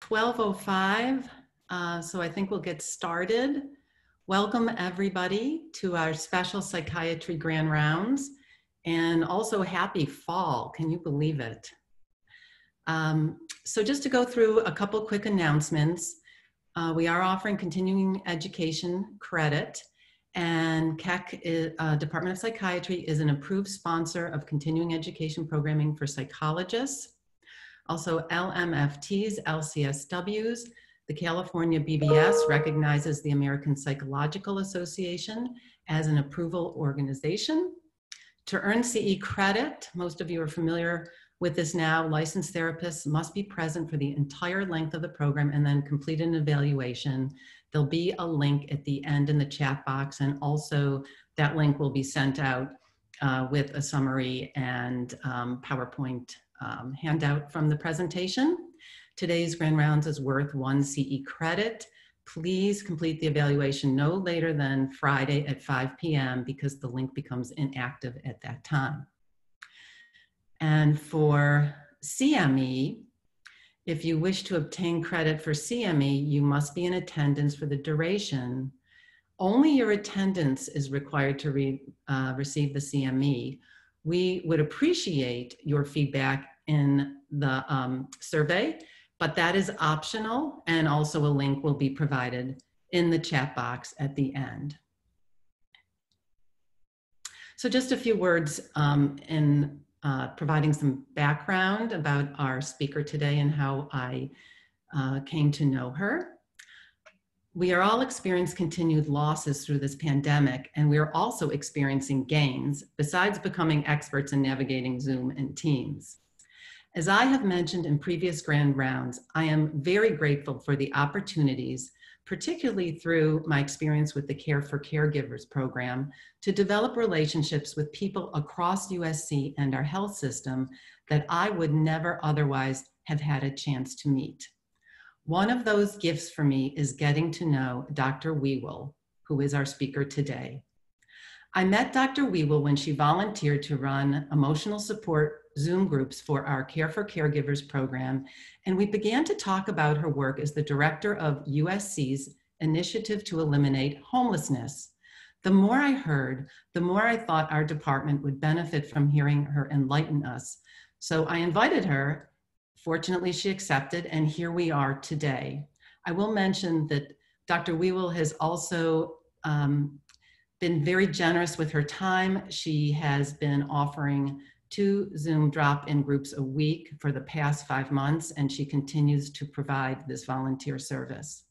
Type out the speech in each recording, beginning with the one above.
12:05, so I think we'll get started. Welcome everybody to our special psychiatry grand rounds, and also happy fall. Can you believe it? So just to go through a couple quick announcements, we are offering continuing education credit, and Keck, Department of Psychiatry, is an approved sponsor of continuing education programming for psychologists. Also, LMFTs, LCSWs, the California BBS recognizes the American Psychological Association as an approval organization. To earn CE credit, most of you are familiar with this now, licensed therapists must be present for the entire length of the program and then complete an evaluation. There'll be a link at the end in the chat box, and also that link will be sent out with a summary and PowerPoint handout from the presentation. Today's grand rounds is worth 1 CE credit. Please complete the evaluation no later than Friday at 5 p.m. because the link becomes inactive at that time. And for CME, if you wish to obtain credit for CME, you must be in attendance for the duration. Only your attendance is required to receive the CME. We would appreciate your feedback in the survey, but that is optional, and also a link will be provided in the chat box at the end. So just a few words in providing some background about our speaker today and how I came to know her. We are all experiencing continued losses through this pandemic, and we are also experiencing gains, besides becoming experts in navigating Zoom and Teams. As I have mentioned in previous grand rounds, I am very grateful for the opportunities, particularly through my experience with the Care for Caregivers program, to develop relationships with people across USC and our health system that I would never otherwise have had a chance to meet. One of those gifts for me is getting to know Dr. Wiewel, who is our speaker today. I met Dr. Wiewel when she volunteered to run emotional support Zoom groups for our Care for Caregivers program, and we began to talk about her work as the director of USC's initiative to eliminate homelessness. The more I heard, the more I thought our department would benefit from hearing her enlighten us. So I invited her. Fortunately, she accepted, and here we are today. I will mention that Dr. Wiewel has also been very generous with her time. She has been offering 2 Zoom drop-in groups a week for the past 5 months, and she continues to provide this volunteer service.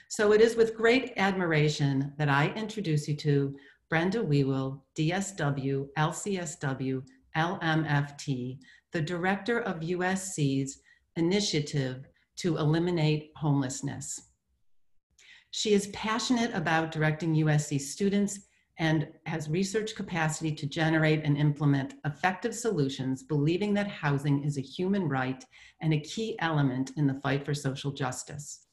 So it is with great admiration that I introduce you to Brenda Wiewel, DSW, LCSW, LMFT, the director of USC's initiative to eliminate homelessness. She is passionate about directing USC students and has research capacity to generate and implement effective solutions, believing that housing is a human right and a key element in the fight for social justice.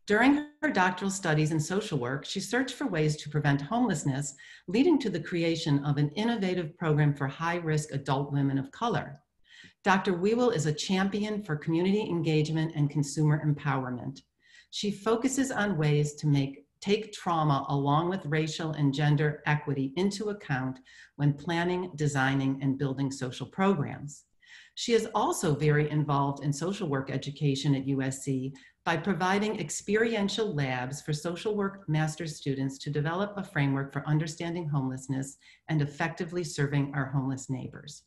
During her doctoral studies in social work, she searched for ways to prevent homelessness, leading to the creation of an innovative program for high-risk adult women of color. Dr. Wiewel is a champion for community engagement and consumer empowerment. She focuses on ways to take trauma along with racial and gender equity into account when planning, designing, and building social programs. She is also very involved in social work education at USC by providing experiential labs for social work master's students to develop a framework for understanding homelessness and effectively serving our homeless neighbors.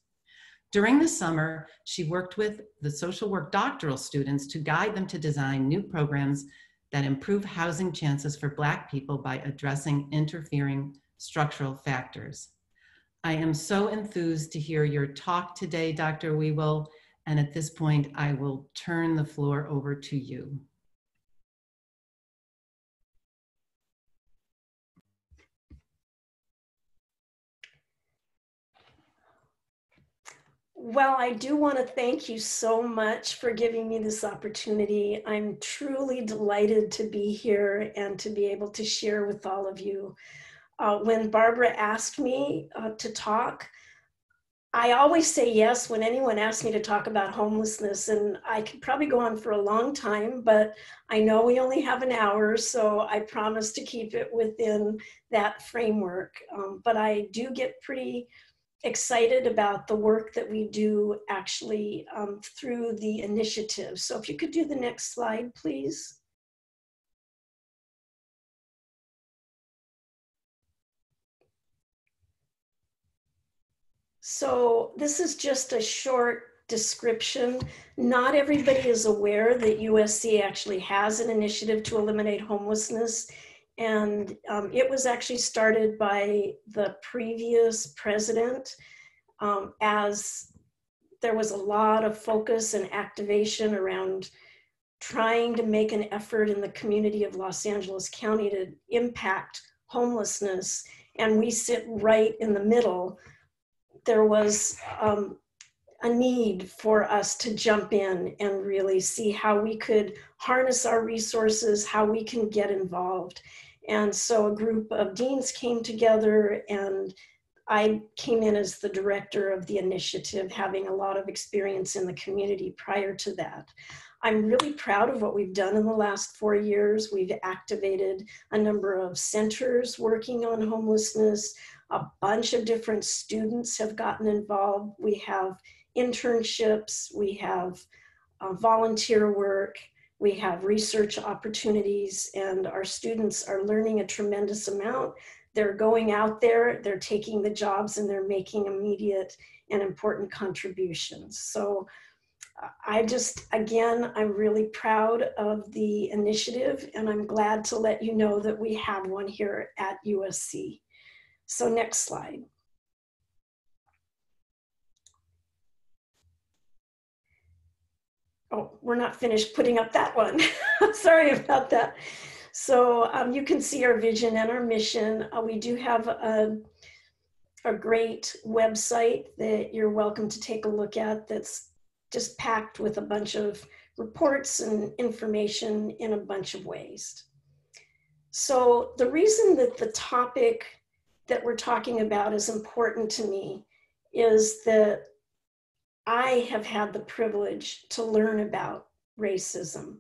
During the summer, she worked with the social work doctoral students to guide them to design new programs that improve housing chances for Black people by addressing interfering structural factors. I am so enthused to hear your talk today, Dr. Wiewel, and at this point, I will turn the floor over to you. Well, I do want to thank you so much for giving me this opportunity. I'm truly delighted to be here and to be able to share with all of you. When Barbara asked me to talk, I always say yes when anyone asks me to talk about homelessness, and I could probably go on for a long time, but I know we only have an hour, so I promise to keep it within that framework. But I do get pretty excited about the work that we do actually through the initiative. So if you could do the next slide, please. So this is just a short description. Not everybody is aware that USC actually has an initiative to eliminate homelessness. And it was actually started by the previous president as there was a lot of focus and activation around trying to make an effort in the community of Los Angeles County to impact homelessness. And we sit right in the middle. There was a need for us to jump in and really see how we could harness our resources, how we can get involved. And so a group of deans came together, and I came in as the director of the initiative, having a lot of experience in the community prior to that. I'm really proud of what we've done in the last 4 years. We've activated a number of centers working on homelessness. A bunch of different students have gotten involved. We have internships, we have volunteer work, we have research opportunities, and our students are learning a tremendous amount. They're going out there, they're taking the jobs, and they're making immediate and important contributions. So again, I'm really proud of the initiative, and I'm glad to let you know that we have one here at USC. So next slide. Oh, we're not finished putting up that one. Sorry about that. So you can see our vision and our mission. We do have a great website that you're welcome to take a look at that's just packed with a bunch of reports and information in a bunch of ways. So the reason that the topic that we're talking about is important to me is that I have had the privilege to learn about racism.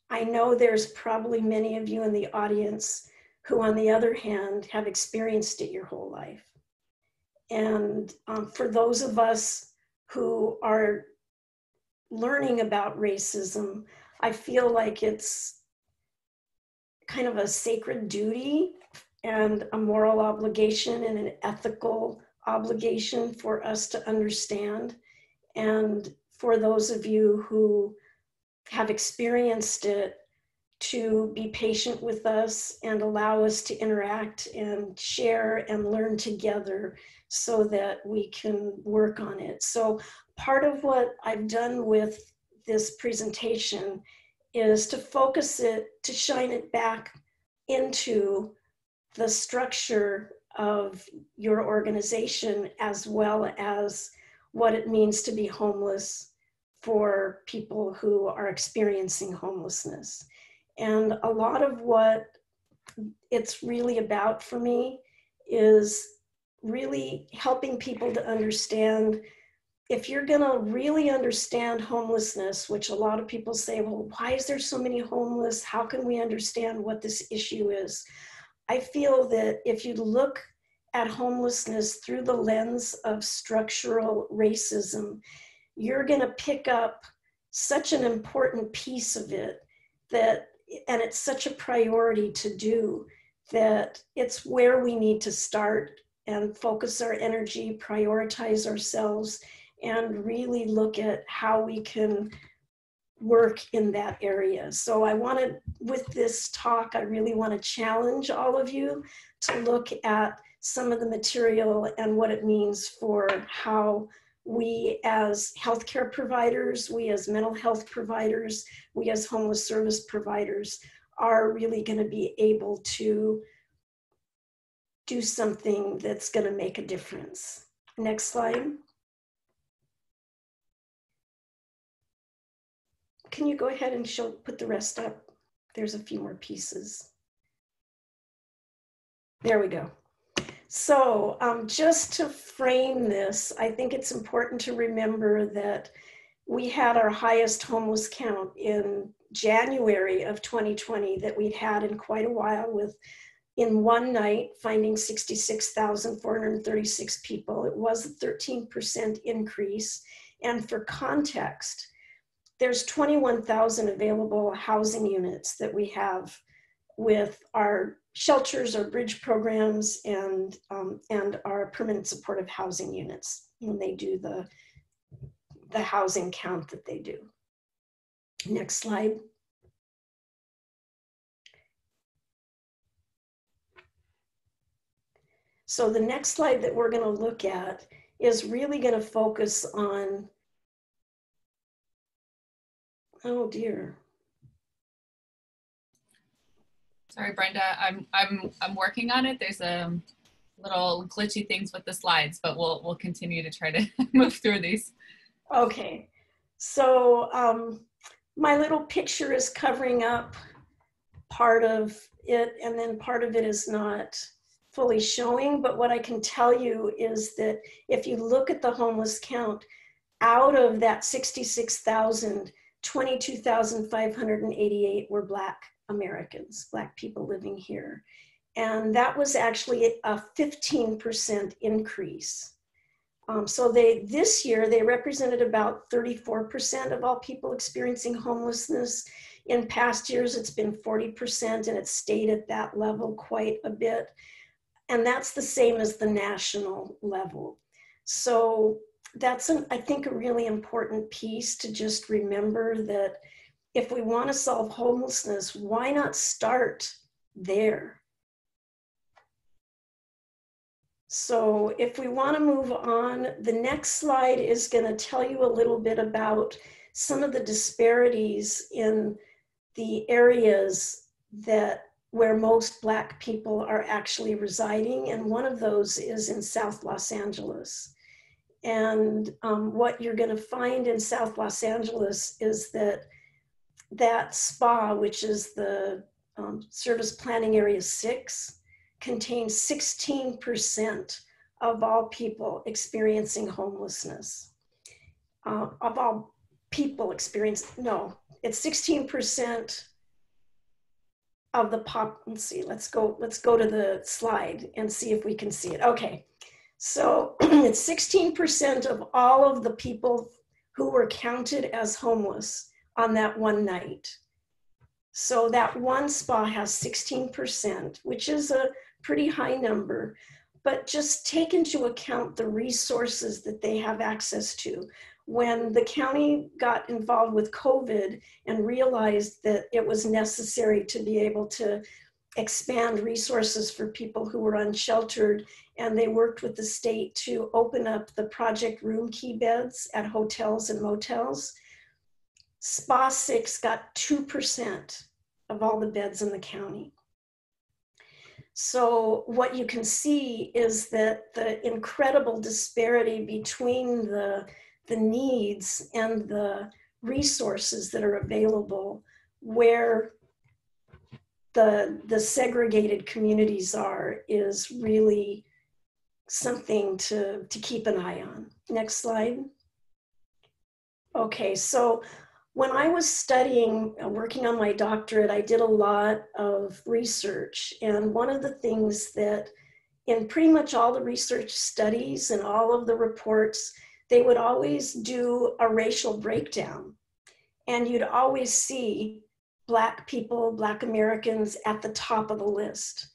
I know there's probably many of you in the audience who, on the other hand, have experienced it your whole life. And for those of us who are learning about racism, I feel like it's kind of a sacred duty and a moral obligation and an ethical obligation for us to understand. And for those of you who have experienced it, to be patient with us and allow us to interact and share and learn together so that we can work on it. So part of what I've done with this presentation is to focus it, to shine it back into the structure of your organization, as well as what it means to be homeless for people who are experiencing homelessness. And a lot of what it's really about for me is really helping people to understand, if you're gonna really understand homelessness, which a lot of people say, well, why is there so many homeless? How can we understand what this issue is? I feel that if you look at homelessness through the lens of structural racism, you're gonna pick up such an important piece of it and it's such a priority to do, that it's where we need to start and focus our energy, prioritize ourselves, and really look at how we can work in that area. So with this talk, I really want to challenge all of you to look at some of the material and what it means for how we as healthcare providers, we as mental health providers, we as homeless service providers are really going to be able to do something that's going to make a difference. Next slide. Can you go ahead and put the rest up? There's a few more pieces. There we go. So just to frame this, I think it's important to remember that we had our highest homeless count in January of 2020 that we'd had in quite a while, with in one night finding 66,436 people. It was a 13% increase. And for context, there's 21,000 available housing units that we have with our shelters, our bridge programs, and our permanent supportive housing units when they do the housing count that they do. Next slide. So the next slide that we're going to look at is really going to focus on, oh dear. Sorry, Brenda, I'm working on it. There's little glitchy things with the slides, but we'll continue to try to move through these. Okay, so my little picture is covering up part of it, and then part of it is not fully showing. But what I can tell you is that if you look at the homeless count, out of that 66,000, 22,588 were Black Americans, Black people living here. And that was actually a 15% increase. So this year, they represented about 34% of all people experiencing homelessness. In past years, it's been 40%, and it's stayed at that level quite a bit. And that's the same as the national level. So that's, I think, a really important piece to just remember, that if we want to solve homelessness, why not start there? So if we want to move on, the next slide is going to tell you a little bit about some of the disparities in the areas where most Black people are actually residing. And one of those is in South Los Angeles. And what you're going to find in South Los Angeles is that SPA, which is the Service Planning Area 6, contains 16% of all people experiencing homelessness. Of all people it's 16% of the let's see, let's go to the slide and see if we can see it. Okay, so it's 16% of all of the people who were counted as homeless on that one night. So that one SPA has 16%, which is a pretty high number, but just take into account the resources that they have access to. When the county got involved with COVID and realized that it was necessary to be able to expand resources for people who were unsheltered, and they worked with the state to open up the project room key beds at hotels and motels, SPA 6 got 2% of all the beds in the county. So what you can see is that the incredible disparity between the needs and the resources that are available where the segregated communities are is really something to keep an eye on. Next slide. Okay, so when I was studying, working on my doctorate, I did a lot of research. And one of the things that in pretty much all the research studies and all of the reports, they would always do a racial breakdown. And you'd always see Black people, Black Americans at the top of the list.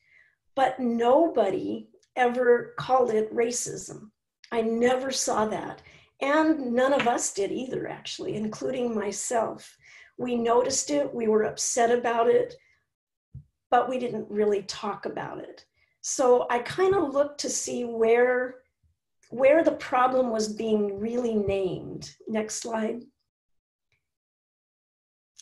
But nobody ever called it racism. I never saw that. And none of us did either, actually, including myself. We noticed it, we were upset about it, but we didn't really talk about it. So I kind of looked to see where the problem was being really named. Next slide.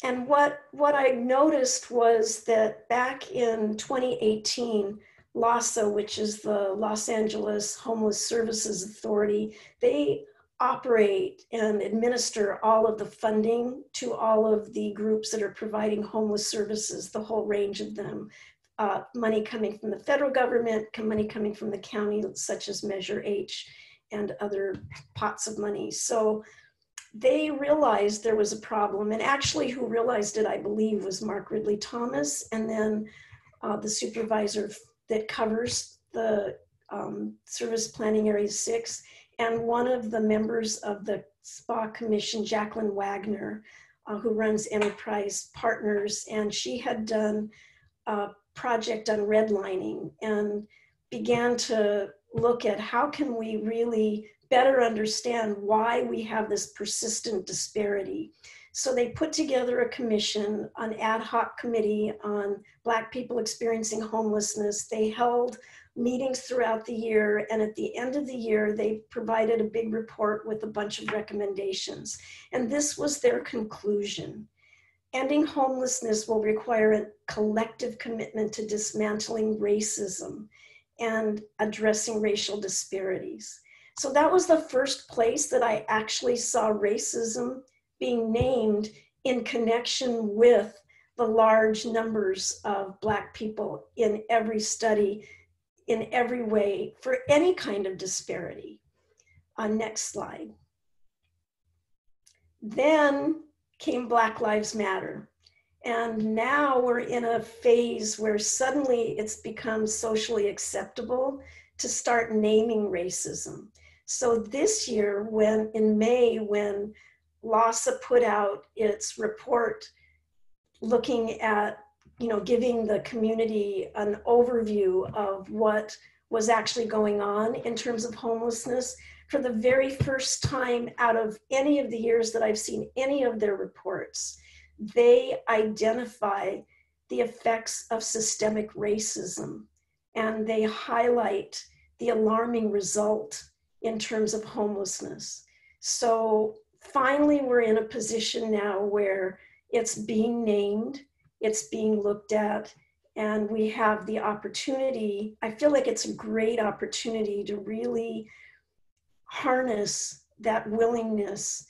And what I noticed was that back in 2018, LAHSA, which is the Los Angeles Homeless Services Authority, they operate and administer all of the funding to all of the groups that are providing homeless services, the whole range of them, money coming from the federal government, money coming from the county, such as Measure H and other pots of money. So they realized there was a problem, and actually who realized it, I believe, was Mark Ridley Thomas, and then the supervisor that covers the Service Planning Area 6, and one of the members of the SPA Commission, Jacqueline Wagner, who runs Enterprise Partners, and she had done a project on redlining and began to look at how can we really better understand why we have this persistent disparity. So they put together a commission, an ad hoc committee on Black people experiencing homelessness. They held meetings throughout the year, and at the end of the year, they provided a big report with a bunch of recommendations. And this was their conclusion. Ending homelessness will require a collective commitment to dismantling racism and addressing racial disparities. So that was the first place that I actually saw racism being named in connection with the large numbers of Black people in every study, in every way, for any kind of disparity. Next slide. Then came Black Lives Matter. And now we're in a phase where suddenly it's become socially acceptable to start naming racism. So this year, in May, when LASA put out its report looking at, giving the community an overview of what was actually going on in terms of homelessness, for the very first time out of any of the years that I've seen any of their reports, they identify the effects of systemic racism, and they highlight the alarming result in terms of homelessness. So finally, we're in a position now where it's being named, it's being looked at, and we have the opportunity. I feel like it's a great opportunity to really harness that willingness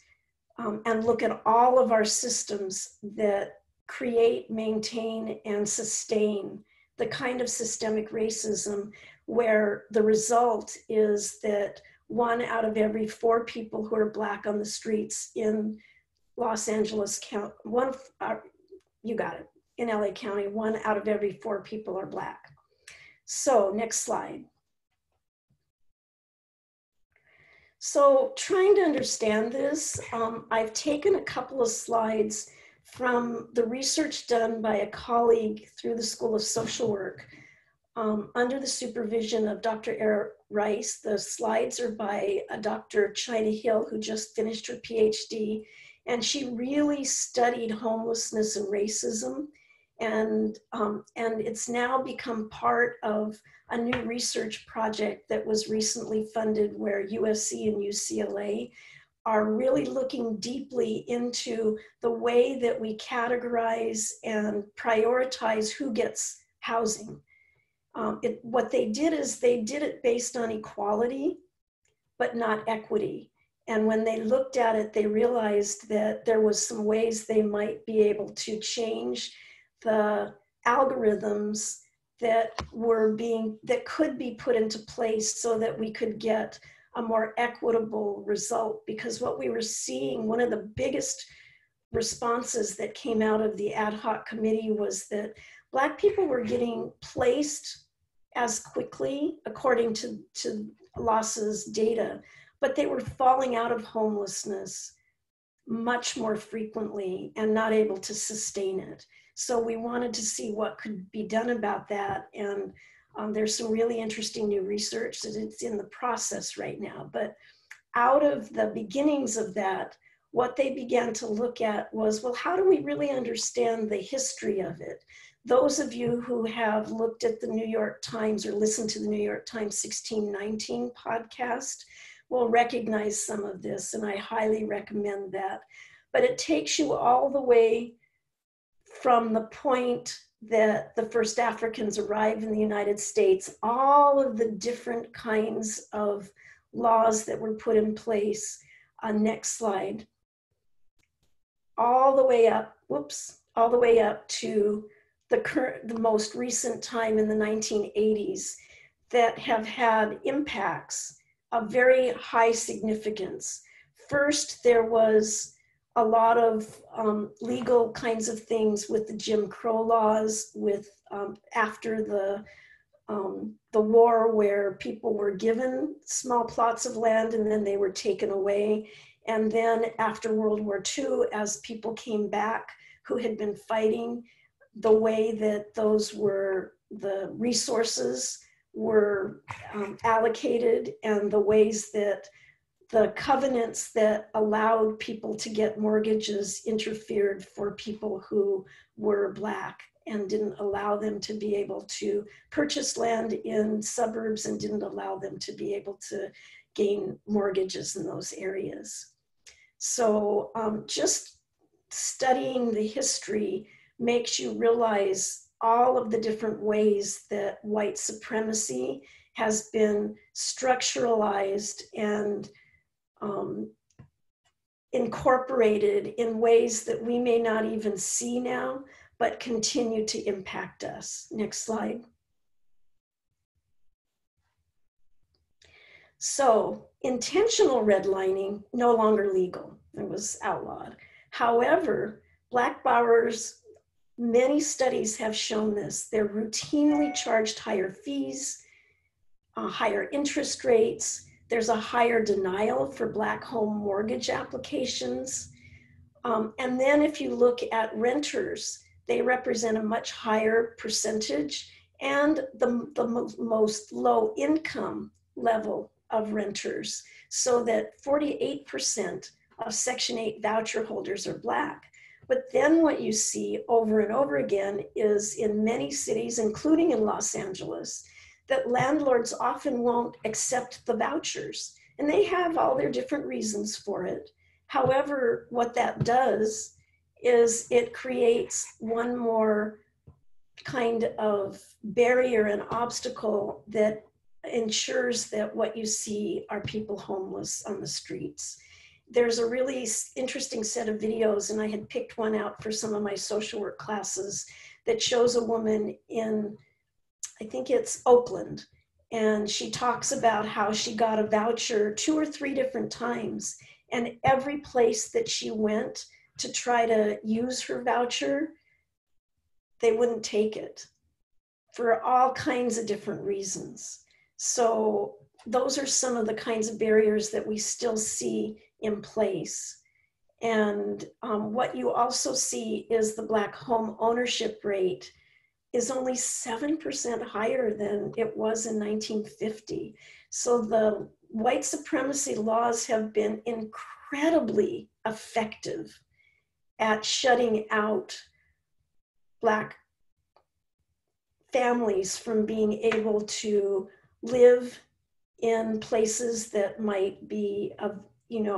and look at all of our systems that create, maintain, and sustain the kind of systemic racism where the result is that 1 out of every 4 people who are Black on the streets in Los Angeles County, you got it, in LA County, 1 out of every 4 people are Black. So next slide. So trying to understand this, I've taken a couple of slides from the research done by a colleague through the School of Social Work under the supervision of Dr. Eric Rice. The slides are by Dr. China Hill, who just finished her PhD, and she really studied homelessness and racism. And it's now become part of a new research project that was recently funded where USC and UCLA are really looking deeply into the way that we categorize and prioritize who gets housing. What they did is they did it based on equality, but not equity. And when they looked at it, they realized that there was some ways they might be able to change the algorithms that could be put into place so that we could get a more equitable result. Because what we were seeing, one of the biggest responses that came out of the ad hoc committee was that Black people were getting placed as quickly, according to LASA's data, but they were falling out of homelessness much more frequently and not able to sustain it. So we wanted to see what could be done about that. And there's some really interesting new research that it's in the process right now. But out of the beginnings of that, what they began to look at was, well, how do we really understand the history of it? Those of you who have looked at the New York Times or listened to the New York Times 1619 podcast will recognize some of this, and I highly recommend that. But it takes you all the way from the point that the first Africans arrived in the United States, all of the different kinds of laws that were put in place. Next slide. All the way up, all the way up to the most recent time in the 1980s that have had impacts of very high significance. First, there was a lot of legal kinds of things with the Jim Crow laws, with after the war, where people were given small plots of land and then they were taken away. And then after World War II, as people came back who had been fighting, the way that the resources were allocated, and the ways that the covenants that allowed people to get mortgages interfered for people who were Black, and didn't allow them to be able to purchase land in suburbs, and didn't allow them to be able to gain mortgages in those areas. So just studying the history makes you realize all of the different ways that white supremacy has been structuralized and incorporated in ways that we may not even see now, but continue to impact us. Next slide. So intentional redlining, no longer legal. It was outlawed. However, Black borrowers, many studies have shown this. They're routinely charged higher fees, higher interest rates. There's a higher denial for Black home mortgage applications. And then if you look at renters, they represent a much higher percentage, and the most low income level of renters, so that 48% of Section 8 voucher holders are Black. But then what you see over and over again is in many cities, including in Los Angeles, that landlords often won't accept the vouchers, and they have all their different reasons for it. However, what that does is it creates one more kind of barrier and obstacle that ensures that what you see are people homeless on the streets. There's a really interesting set of videos, and I had picked one out for some of my social work classes, that shows a woman in, I think it's Oakland, and she talks about how she got a voucher 2 or 3 different times, and every place that she went to try to use her voucher, they wouldn't take it for all kinds of different reasons. So those are some of the kinds of barriers that we still see in place. And what you also see is the Black home ownership rate is only 7% higher than it was in 1950. So the white supremacy laws have been incredibly effective at shutting out Black families from being able to live in places that might be of,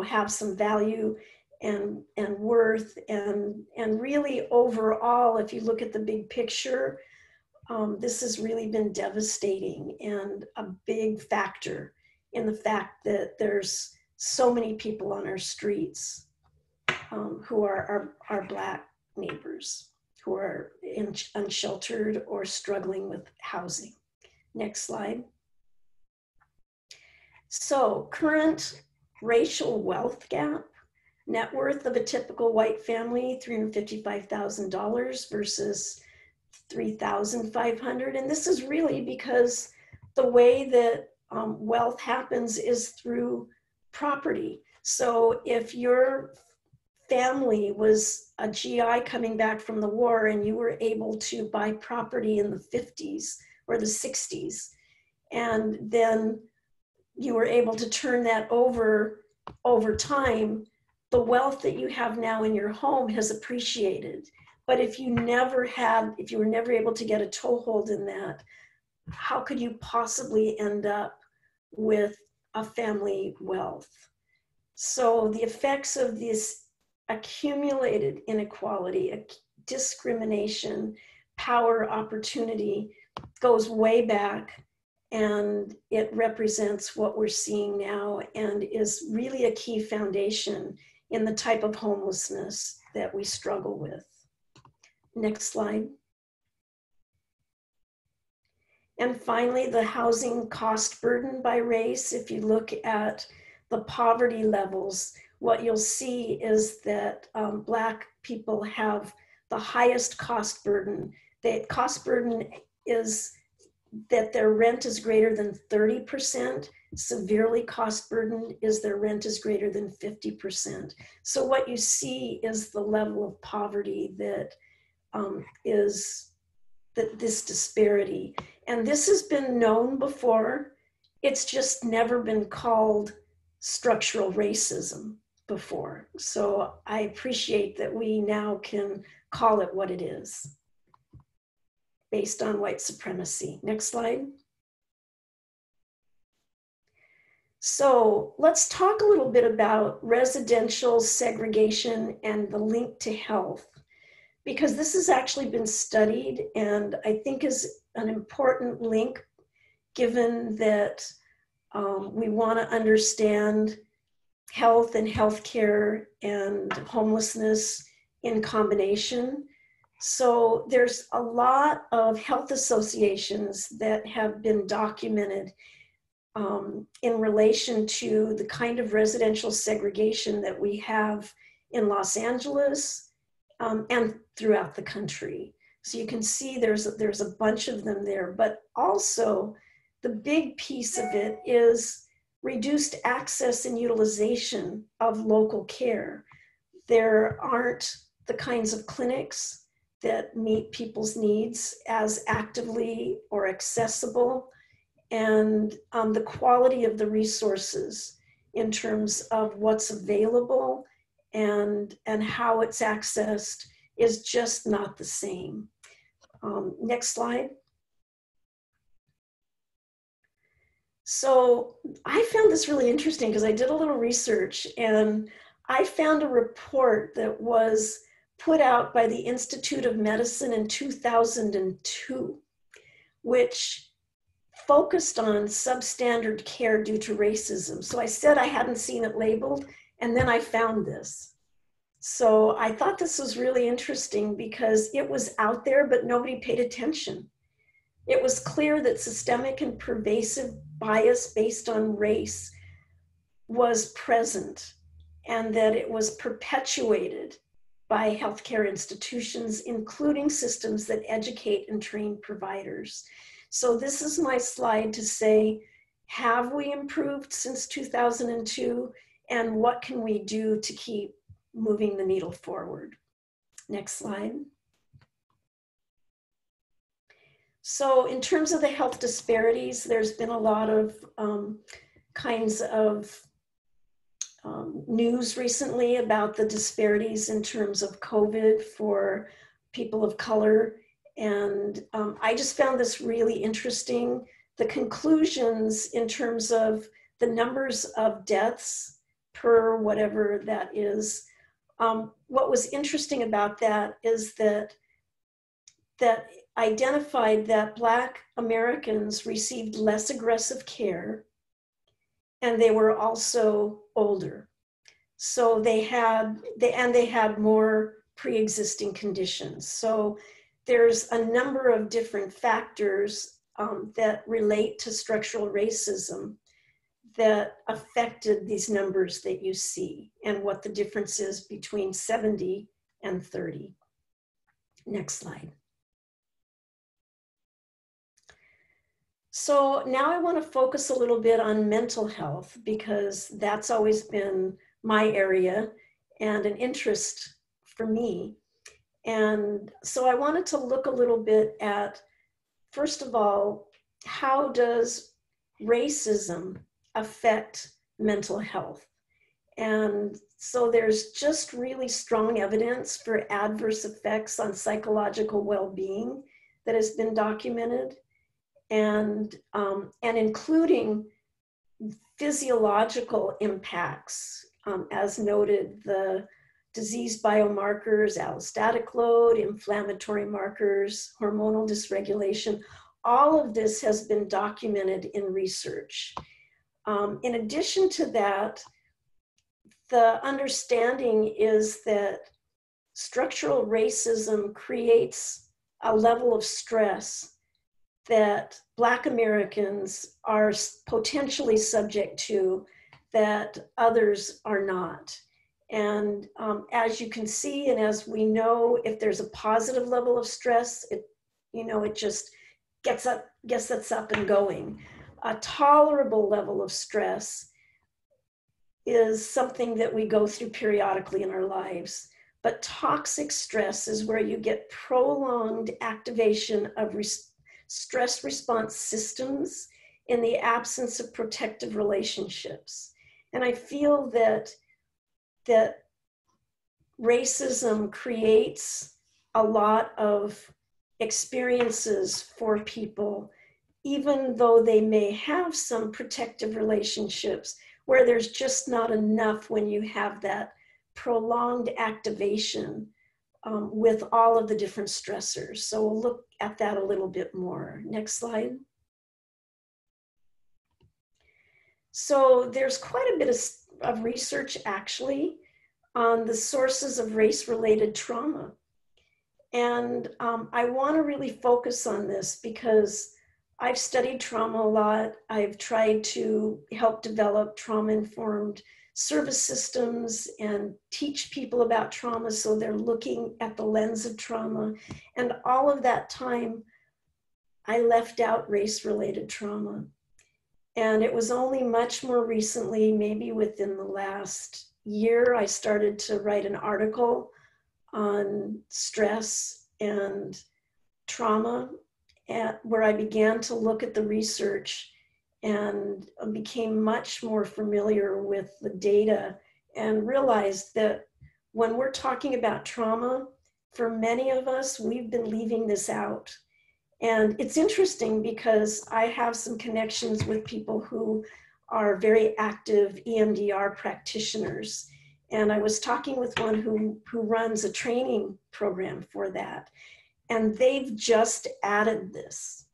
have some value and worth, and really overall, if you look at the big picture, this has really been devastating and a big factor in the fact that there's so many people on our streets who are our Black neighbors, who are unsheltered or struggling with housing. Next slide. So current racial wealth gap, net worth of a typical white family, $355,000 versus $3,500. And this is really because the way that wealth happens is through property. So if your family was a GI coming back from the war and you were able to buy property in the 50s or the 60s, and then you were able to turn that over time, the wealth that you have now in your home has appreciated. But if you were never able to get a toehold in that, how could you possibly end up with a family wealth? So the effects of this accumulated inequality, discrimination, power, opportunity goes way back, and it represents what we're seeing now and is really a key foundation in the type of homelessness that we struggle with. Next slide. And finally, the housing cost burden by race. If you look at the poverty levels, what you'll see is that Black people have the highest cost burden. The cost burden is that their rent is greater than 30%. Severely cost burdened is their rent is greater than 50%. So what you see is the level of poverty that is this disparity. And this has been known before. It's just never been called structural racism before. So I appreciate that we now can call it what it is, based on white supremacy. Next slide. So let's talk a little bit about residential segregation and the link to health, because this has actually been studied and I think is an important link, given that we want to understand health and healthcare and homelessness in combination. So there's a lot of health associations that have been documented in relation to the kind of residential segregation that we have in Los Angeles and throughout the country. So you can see there's a bunch of them there, but also the big piece of it is reduced access and utilization of local care. There aren't the kinds of clinics that meet people's needs as actively or accessible, and the quality of the resources in terms of what's available and how it's accessed is just not the same. Next slide. So I found this really interesting because I did a little research and I found a report that was put out by the Institute of Medicine in 2002, which focused on substandard care due to racism. So I said I hadn't seen it labeled, and then I found this. So I thought this was really interesting because it was out there, but nobody paid attention. It was clear that systemic and pervasive bias based on race was present and that it was perpetuated by healthcare institutions, including systems that educate and train providers. So this is my slide to say, have we improved since 2002? And what can we do to keep moving the needle forward? Next slide. So in terms of the health disparities, there's been a lot of kinds of news recently about the disparities in terms of COVID for people of color. And I just found this really interesting. The conclusions in terms of the numbers of deaths per whatever that is. What was interesting about that is that identified that Black Americans received less aggressive care and they were also older. So they had more pre-existing conditions. So there's a number of different factors that relate to structural racism that affected these numbers that you see and what the difference is between 70 and 30. Next slide. So now I want to focus a little bit on mental health because that's always been my area and an interest for me. And so I wanted to look a little bit at, first of all, how does racism affect mental health? And so there's just really strong evidence for adverse effects on psychological well-being that has been documented, and including physiological impacts, as noted, the disease biomarkers, allostatic load, inflammatory markers, hormonal dysregulation. All of this has been documented in research. In addition to that, the understanding is that structural racism creates a level of stress that Black Americans are potentially subject to that others are not. And as you can see, and as we know, if there's a positive level of stress, it just gets us up and going. A tolerable level of stress is something that we go through periodically in our lives. But toxic stress is where you get prolonged activation of stress response systems in the absence of protective relationships. And I feel that racism creates a lot of experiences for people, even though they may have some protective relationships, where there's just not enough when you have that prolonged activation with all of the different stressors. So we'll look at that a little bit more. Next slide. So there's quite a bit of research actually on the sources of race-related trauma. And I want to really focus on this because I've studied trauma a lot. I've tried to help develop trauma-informed service systems and teach people about trauma so they're looking at the lens of trauma. And all of that time, I left out race-related trauma. And it was only much more recently, maybe within the last year, I started to write an article on stress and trauma, where I began to look at the research and became much more familiar with the data and realized that when we're talking about trauma, for many of us, we've been leaving this out. And it's interesting because I have some connections with people who are very active EMDR practitioners. And I was talking with one who runs a training program for that. And they've just added this.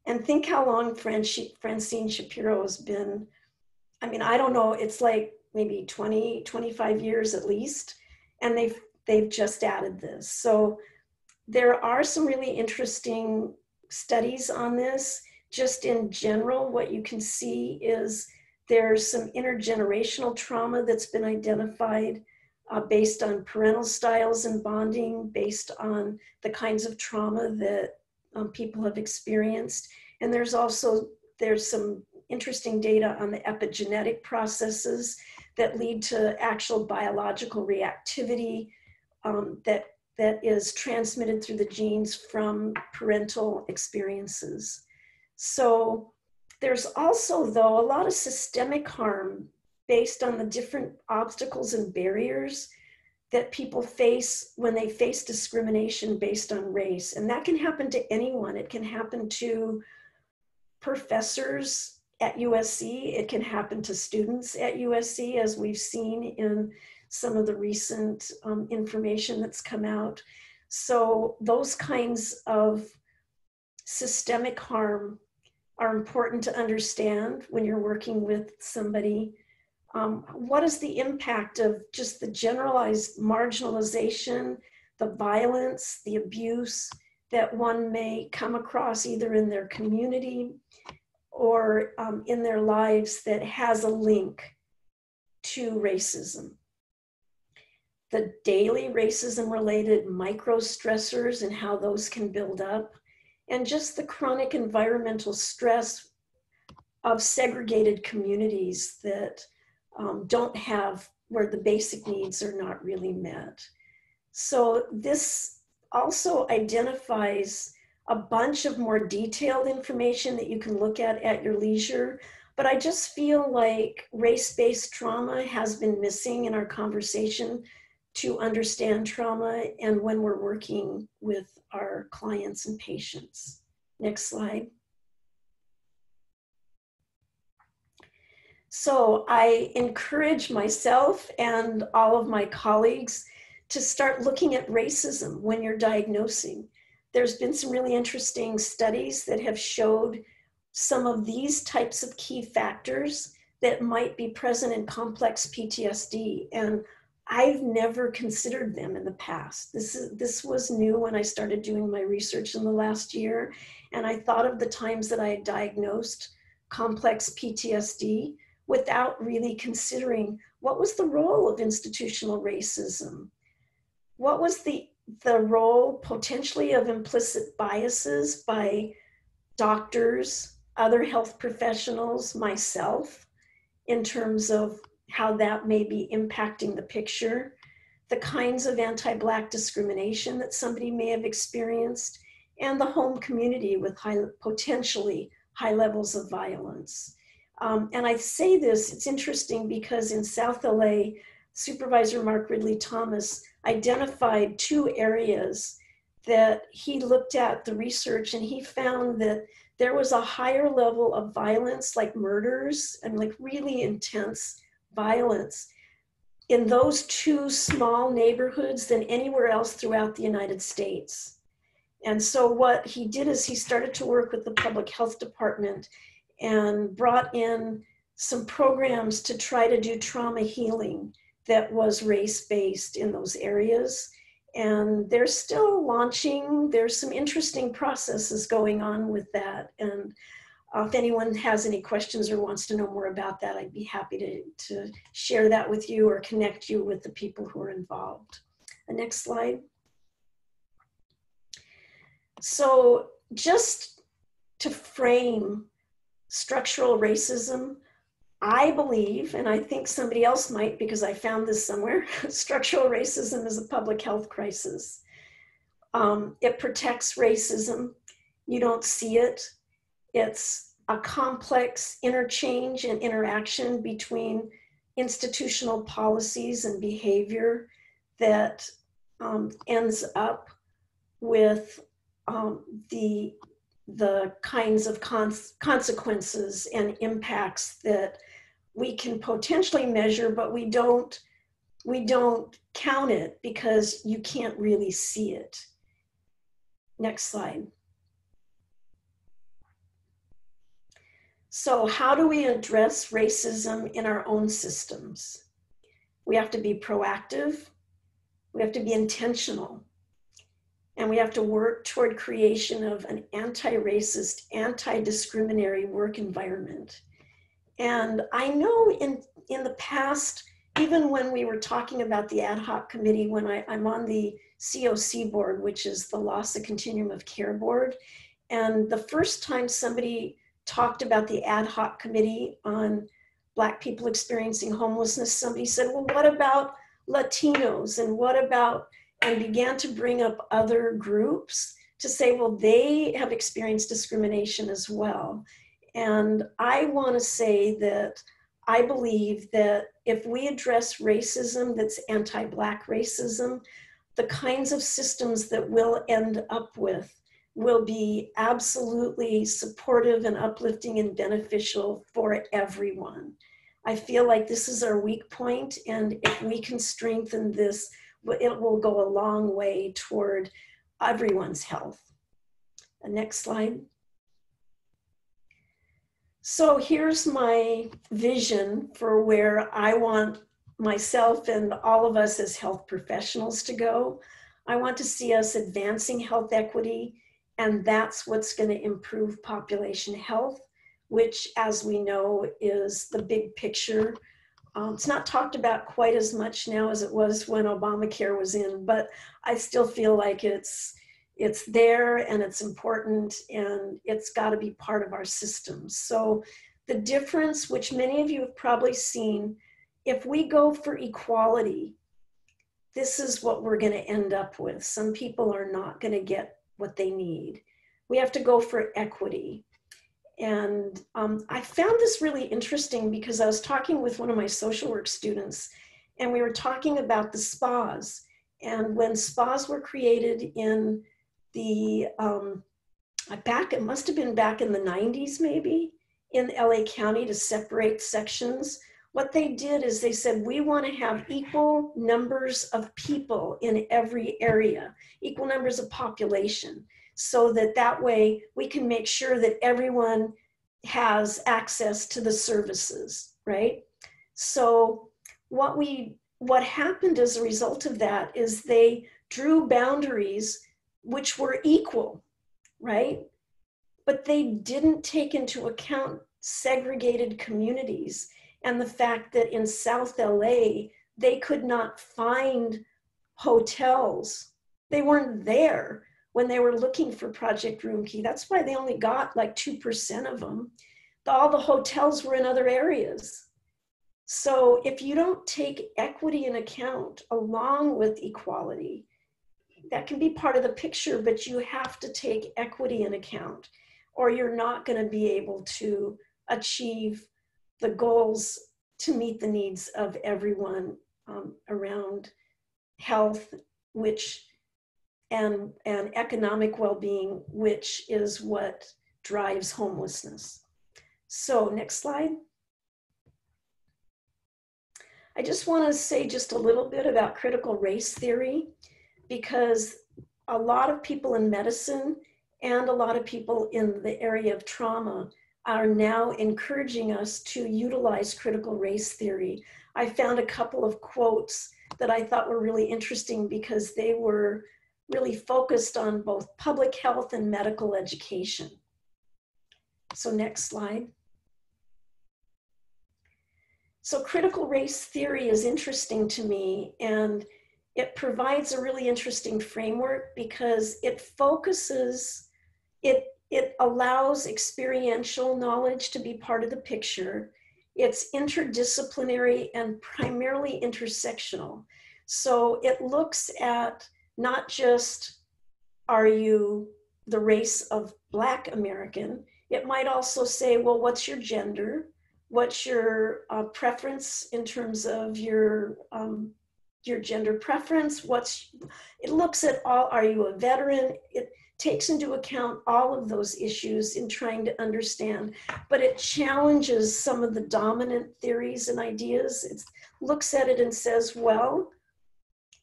And think how long Francine Shapiro has been, I mean, I don't know, it's like maybe 20, 25 years at least. And they've just added this. So there are some really interesting studies on this. Just in general, what you can see is there's some intergenerational trauma that's been identified based on parental styles and bonding, based on the kinds of trauma that people have experienced. And there's some interesting data on the epigenetic processes that lead to actual biological reactivity that is transmitted through the genes from parental experiences. So there's also, though, a lot of systemic harm based on the different obstacles and barriers that people face when they face discrimination based on race. And that can happen to anyone. It can happen to professors at USC. It can happen to students at USC, as we've seen in some of the recent information that's come out. So those kinds of systemic harm are important to understand when you're working with somebody. What is the impact of just the generalized marginalization, the violence, the abuse that one may come across either in their community or in their lives that has a link to racism? The daily racism-related micro-stressors and how those can build up, and just the chronic environmental stress of segregated communities that don't have, where the basic needs are not really met. So this also identifies a bunch of more detailed information that you can look at your leisure. But I just feel like race-based trauma has been missing in our conversation to understand trauma and when we're working with our clients and patients. Next slide. So I encourage myself and all of my colleagues to start looking at racism when you're diagnosing. There's been some really interesting studies that have showed some of these types of key factors that might be present in complex PTSD. And I've never considered them in the past. This was new when I started doing my research in the last year. And I thought of the times that I had diagnosed complex PTSD without really considering what was the role of institutional racism? What was the role potentially of implicit biases by doctors, other health professionals, myself, in terms of how that may be impacting the picture, the kinds of anti-Black discrimination that somebody may have experienced, and the home community with potentially high levels of violence. And I say this, it's interesting because in South LA, Supervisor Mark Ridley Thomas identified 2 areas that he looked at the research, and he found that there was a higher level of violence, like murders and like really intense violence in those 2 small neighborhoods than anywhere else throughout the United States. And so what he did is he started to work with the public health department and brought in some programs to try to do trauma healing that was race-based in those areas. And they're still launching. There's some interesting processes going on with that. And if anyone has any questions or wants to know more about that, I'd be happy to share that with you or connect you with the people who are involved. The next slide. So just to frame structural racism, I believe, and I think somebody else might because I found this somewhere, structural racism is a public health crisis. It protects racism. You don't see it. It's a complex interchange and interaction between institutional policies and behavior that ends up with the kinds of consequences and impacts that we can potentially measure, but we don't count it because you can't really see it. Next slide. So how do we address racism in our own systems? We have to be proactive. We have to be intentional. And we have to work toward creation of an anti-racist, anti-discriminatory work environment. And I know in the past, even when we were talking about the ad hoc committee, when I'm on the COC board, which is the Loss of Continuum of Care board, and the first time somebody talked about the ad hoc committee on Black people experiencing homelessness, somebody said, well, what about Latinos and what about, and began to bring up other groups to say, well, they have experienced discrimination as well. And I want to say that I believe that if we address racism that's anti-Black racism, the kinds of systems that we'll end up with will be absolutely supportive and uplifting and beneficial for everyone. I feel like this is our weak point, and if we can strengthen this, it will go a long way toward everyone's health. The next slide. So here's my vision for where I want myself and all of us as health professionals to go. I want to see us advancing health equity, and that's what's going to improve population health, which, as we know, is the big picture. It's not talked about quite as much now as it was when Obamacare was in, but I still feel like it's there and it's important and it's got to be part of our systems. So the difference, which many of you have probably seen, if we go for equality, this is what we're going to end up with. Some people are not going to get what they need. We have to go for equity. And I found this really interesting because I was talking with one of my social work students, and we were talking about the spas. And when spas were created in the, it must have been back in the 90s maybe, in LA County to separate sections, what they did is they said, we want to have equal numbers of people in every area, equal numbers of population, so that way we can make sure that everyone has access to the services, right? So what we what happened as a result of that is they drew boundaries which were equal, right? But they didn't take into account segregated communities and the fact that in South LA, they could not find hotels. They weren't there when they were looking for Project Roomkey. That's why they only got like 2% of them. All the hotels were in other areas. So if you don't take equity in account along with equality, that can be part of the picture, but you have to take equity in account, or you're not going to be able to achieve the goals to meet the needs of everyone around health, and economic well-being, which is what drives homelessness. So next slide. I just want to say just a little bit about critical race theory, because a lot of people in medicine and a lot of people in the area of trauma are now encouraging us to utilize critical race theory. I found a couple of quotes that I thought were really interesting because they were really focused on both public health and medical education. So next slide. So critical race theory is interesting to me, and it provides a really interesting framework because it focuses, it allows experiential knowledge to be part of the picture. It's interdisciplinary and primarily intersectional. So it looks at not just, are you the race of Black American? It might also say, well, what's your gender? What's your preference in terms of your gender preference? It looks at all, are you a veteran? It takes into account all of those issues in trying to understand, but it challenges some of the dominant theories and ideas. It looks at it and says, well,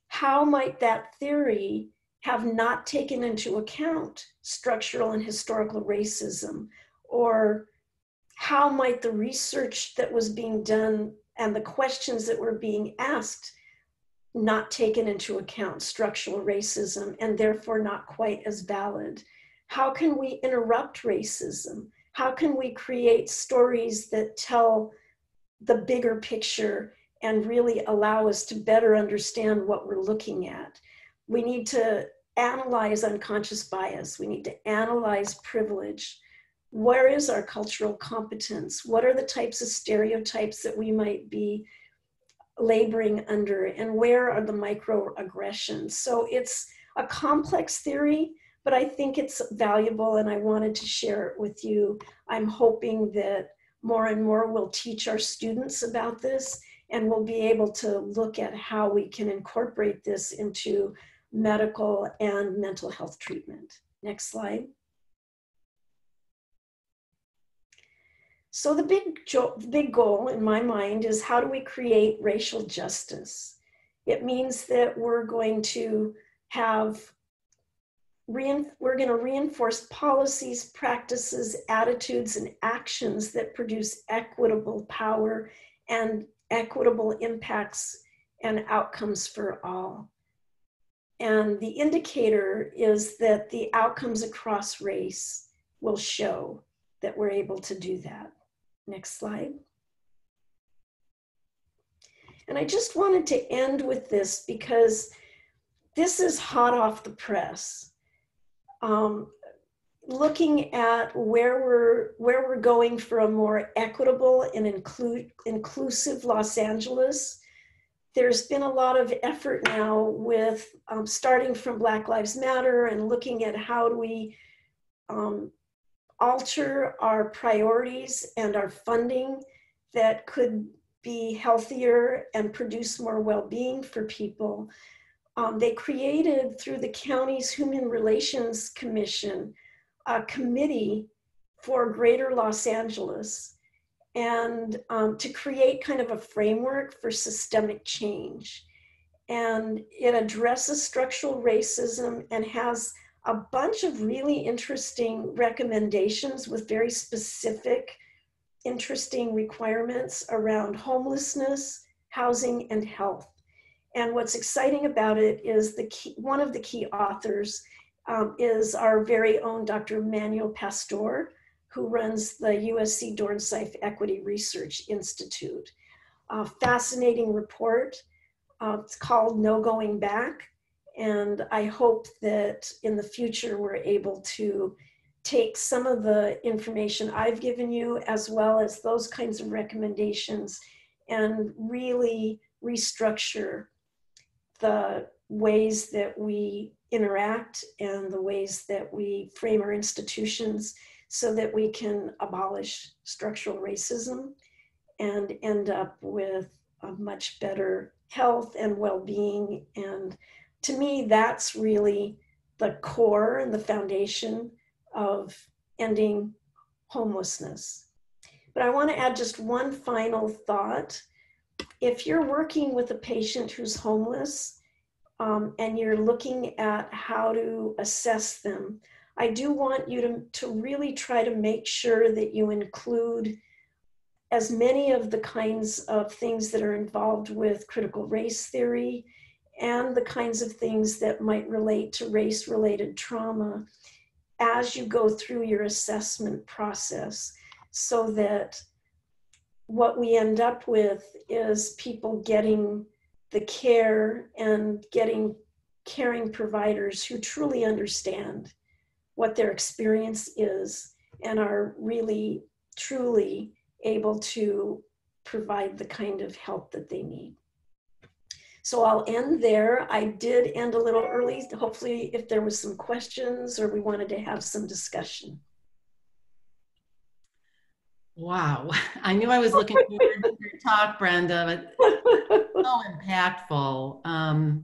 how might that theory have not taken into account structural and historical racism? Or how might the research that was being done and the questions that were being asked not taken into account structural racism and therefore not quite as valid? How can we interrupt racism? How can we create stories that tell the bigger picture and really allow us to better understand what we're looking at? We need to analyze unconscious bias. We need to analyze privilege. Where is our cultural competence? What are the types of stereotypes that we might be laboring under, and where are the microaggressions? So it's a complex theory, but I think it's valuable and I wanted to share it with you. I'm hoping that more and more we'll teach our students about this, and we'll be able to look at how we can incorporate this into medical and mental health treatment. Next slide. So the big goal in my mind is, how do we create racial justice? It means that we're going to reinforce policies, practices, attitudes, and actions that produce equitable power and equitable impacts and outcomes for all. And the indicator is that the outcomes across race will show that we're able to do that. Next slide. And I just wanted to end with this because this is hot off the press. Looking at where we're going for a more equitable and inclusive Los Angeles, there's been a lot of effort now with starting from Black Lives Matter and looking at how do we alter our priorities and our funding that could be healthier and produce more well-being for people. They created, through the county's Human Relations Commission, a committee for Greater Los Angeles, and to create kind of a framework for systemic change. And it addresses structural racism and has a bunch of really interesting recommendations with very specific, interesting requirements around homelessness, housing, and health. And what's exciting about it is one of the key authors is our very own Dr. Manuel Pastor, who runs the USC Dornsife Equity Research Institute. A fascinating report. It's called No Going Back. And I hope that in the future we're able to take some of the information I've given you, as well as those kinds of recommendations, and really restructure the ways that we interact and the ways that we frame our institutions so that we can abolish structural racism and end up with a much better health and well-being. And to me, that's really the core and the foundation of ending homelessness. But I want to add just one final thought. If you're working with a patient who's homeless and you're looking at how to assess them, I do want you to really try to make sure that you include as many of the kinds of things that are involved with critical race theory and the kinds of things that might relate to race-related trauma as you go through your assessment process, so that what we end up with is people getting the care and getting caring providers who truly understand what their experience is and are really, truly able to provide the kind of help that they need. So I'll end there. I did end a little early. Hopefully if there was some questions or we wanted to have some discussion. Wow, I knew I was looking forward to your talk, Brenda, but so impactful.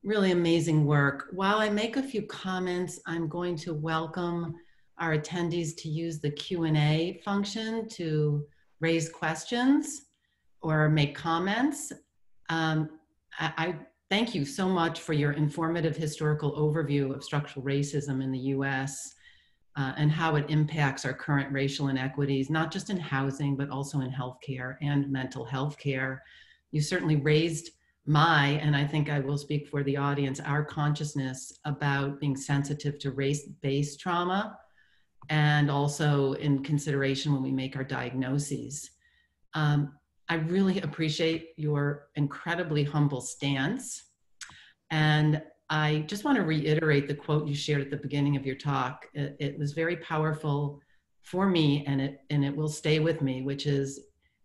Really amazing work. While I make a few comments, I'm going to welcome our attendees to use the Q&A function to raise questions or make comments. I thank you so much for your informative historical overview of structural racism in the US and how it impacts our current racial inequities, not just in housing, but also in healthcare and mental health care. You certainly raised and I think I will speak for the audience, our consciousness about being sensitive to race-based trauma, and also in consideration when we make our diagnoses. I really appreciate your incredibly humble stance. And I just want to reiterate the quote you shared at the beginning of your talk. It was very powerful for me, and it will stay with me, which is,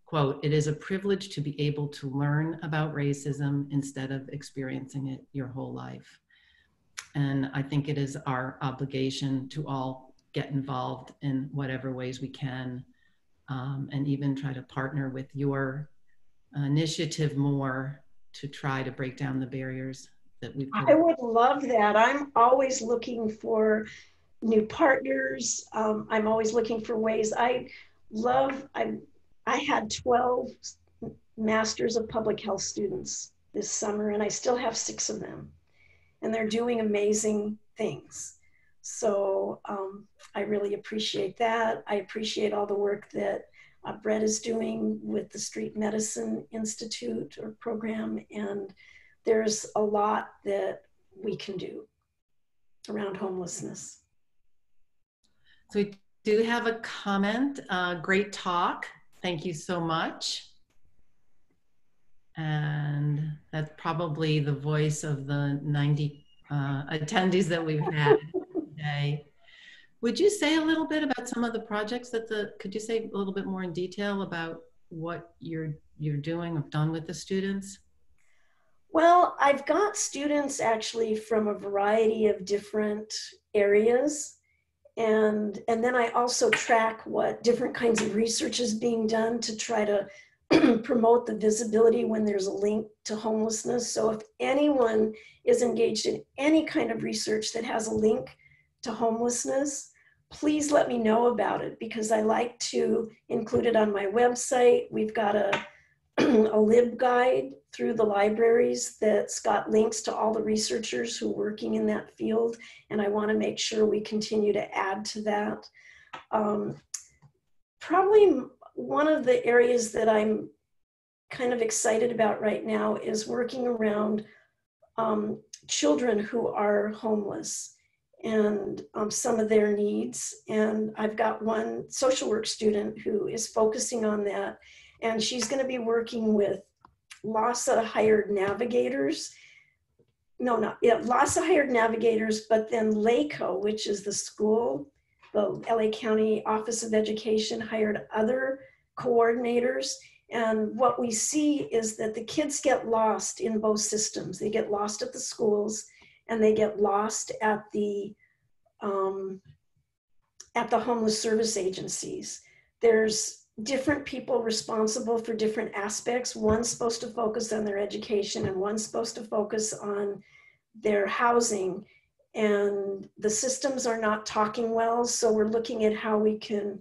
quote, "It is a privilege to be able to learn about racism instead of experiencing it your whole life." And I think it is our obligation to all get involved in whatever ways we can, and even try to partner with your initiative more to try to break down the barriers that we've put. I would love that. I'm always looking for new partners. I'm always looking for ways. I had 12 Masters of Public Health students this summer, and I still have 6 of them, and they're doing amazing things. So I really appreciate that. I appreciate all the work that Brett is doing with the Street Medicine Institute or program, and there's a lot that we can do around homelessness. So we do have a comment. Great talk. Thank you so much. And that's probably the voice of the 90 attendees that we've had today. Would you say a little bit about some of the projects could you say a little bit more in detail about what you're doing or done with the students? Well, I've got students actually from a variety of different areas. And then I also track what different kinds of research is being done to try to promote the visibility when there's a link to homelessness. So if anyone is engaged in any kind of research that has a link to homelessness, please let me know about it, because I like to include it on my website. We've got a LibGuide through the libraries that's got links to all the researchers who are working in that field, and I want to make sure we continue to add to that. Probably one of the areas that I'm kind of excited about right now is working around children who are homeless and some of their needs. And I've got one social work student who is focusing on that. And she's going to be working with LASA hired navigators. No, not yeah, LASA hired navigators, but then LACO, which is the school, the LA County Office of Education, hired other coordinators. And what we see is that the kids get lost in both systems. They get lost at the schools and they get lost at the homeless service agencies. There's different people responsible for different aspects. One's supposed to focus on their education and one's supposed to focus on their housing. And the systems are not talking well. So we're looking at how we can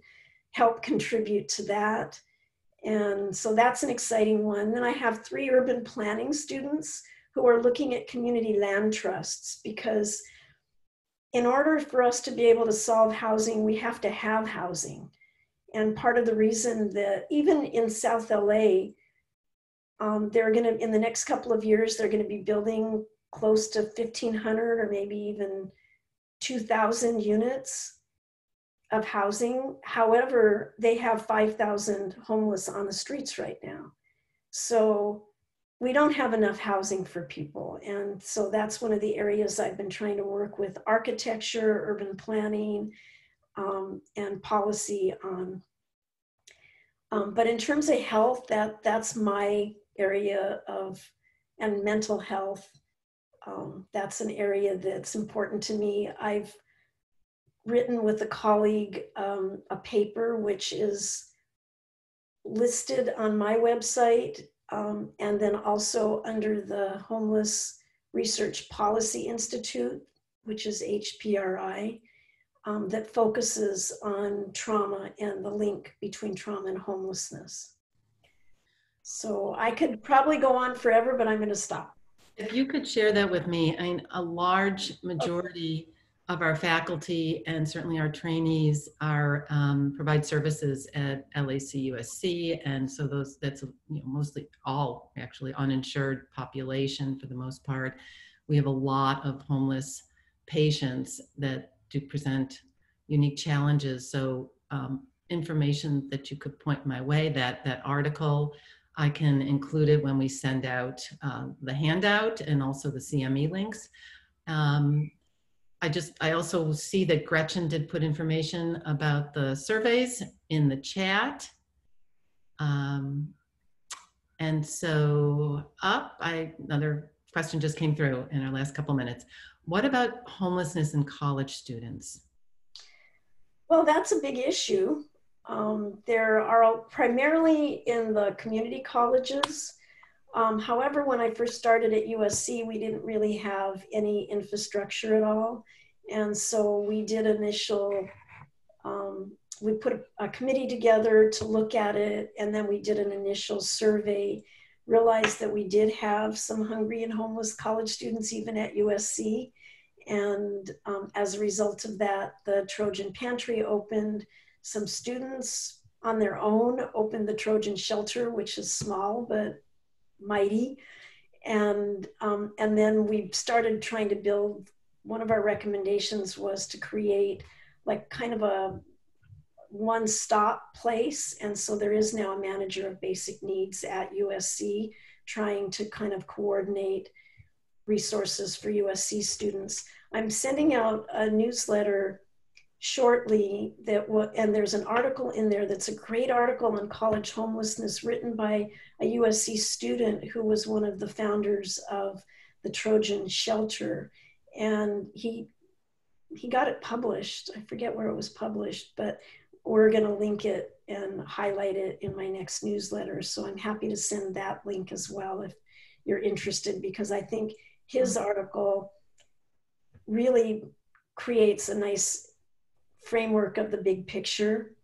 help contribute to that. And so that's an exciting one. Then I have 3 urban planning students who are looking at community land trusts, because in order for us to be able to solve housing, we have to have housing. And part of the reason that even in South LA, they're going to, in the next couple of years, they're going to be building close to 1,500 or maybe even 2,000 units of housing. However, they have 5,000 homeless on the streets right now. So we don't have enough housing for people. And so that's one of the areas I've been trying to work with architecture, urban planning, and policy on. But in terms of health, that's my area of, and mental health. That's an area that's important to me. I've written with a colleague a paper which is listed on my website, and then also under the Homeless Research Policy Institute, which is HPRI, that focuses on trauma and the link between trauma and homelessness. So I could probably go on forever, but I'm going to stop. If you could share that with me. I mean, a large majority of our faculty and certainly our trainees are provide services at LACUSC, and so that's mostly all actually uninsured population for the most part. We have a lot of homeless patients that do present unique challenges. So information that you could point my way, that article, I can include it when we send out the handout and also the CME links. I also see that Gretchen did put information about the surveys in the chat. And so another question just came through in our last couple minutes. What about homelessness in college students? Well, that's a big issue. There are primarily in the community colleges. However, when I first started at USC, we didn't really have any infrastructure at all. And so we did we put a committee together to look at it. And then we did an initial survey, realized that we did have some hungry and homeless college students even at USC. And as a result of that, the Trojan Pantry opened. Some students on their own opened the Trojan Shelter, which is small, but mighty. And then we started trying to build, one of our recommendations was to create like kind of a one-stop place. And so there is now a manager of basic needs at USC trying to kind of coordinate resources for USC students. I'm sending out a newsletter shortly and there's an article in there that's a great article on college homelessness written by a USC student who was one of the founders of the Trojan Shelter. And he got it published. I forget where it was published, but we're going to link it and highlight it in my next newsletter. So I'm happy to send that link as well if you're interested, because I think his article really creates a nice framework of the big picture,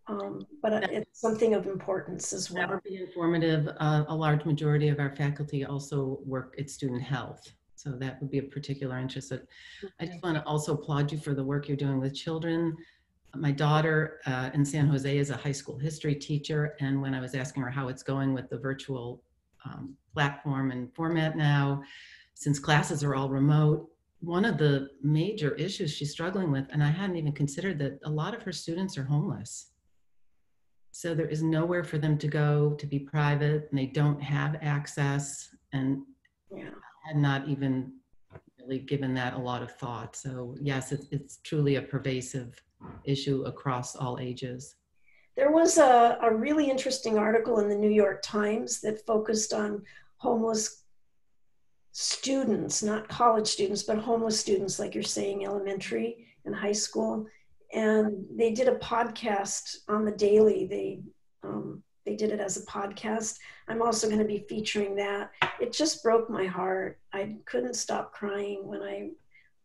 but it's something of importance as well. That would be informative. A large majority of our faculty also work at student health, so that would be of particular interest. I just want to also applaud you for the work you're doing with children. My daughter in San Jose is a high school history teacher, and when I was asking her how it's going with the virtual platform and format now, since classes are all remote, one of the major issues she's struggling with, and I hadn't even considered that a lot of her students are homeless. So there is nowhere for them to go to be private, and they don't have access, and Yeah. had not even really given that a lot of thought. So yes, it's truly a pervasive issue across all ages. There was a really interesting article in the New York Times that focused on homeless students, not college students, but homeless students, like you're saying, elementary and high school. And they did a podcast on the daily. They did it as a podcast. I'm also going to be featuring that. It just broke my heart. I couldn't stop crying when I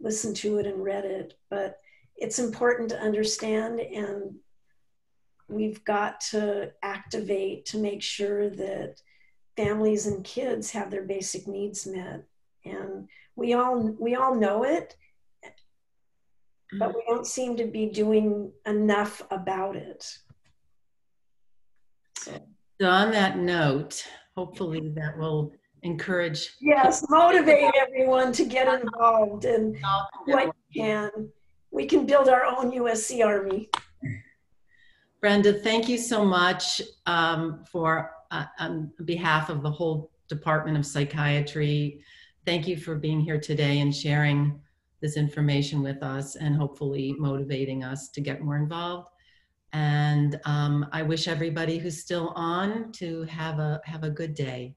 listened to it and read it. But it's important to understand, and we've got to activate to make sure that families and kids have their basic needs met. And we all know it, but we don't seem to be doing enough about it. So on that note, hopefully that will encourage. Yes, motivate everyone to get involved and what we can. We can build our own USC Army. Brenda, thank you so much for on behalf of the whole Department of Psychiatry. Thank you for being here today and sharing this information with us, and hopefully motivating us to get more involved. And I wish everybody who's still on to have a good day.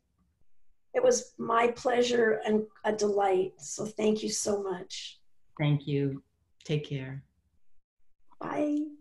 It was my pleasure and a delight. So thank you so much. Thank you. Take care. Bye.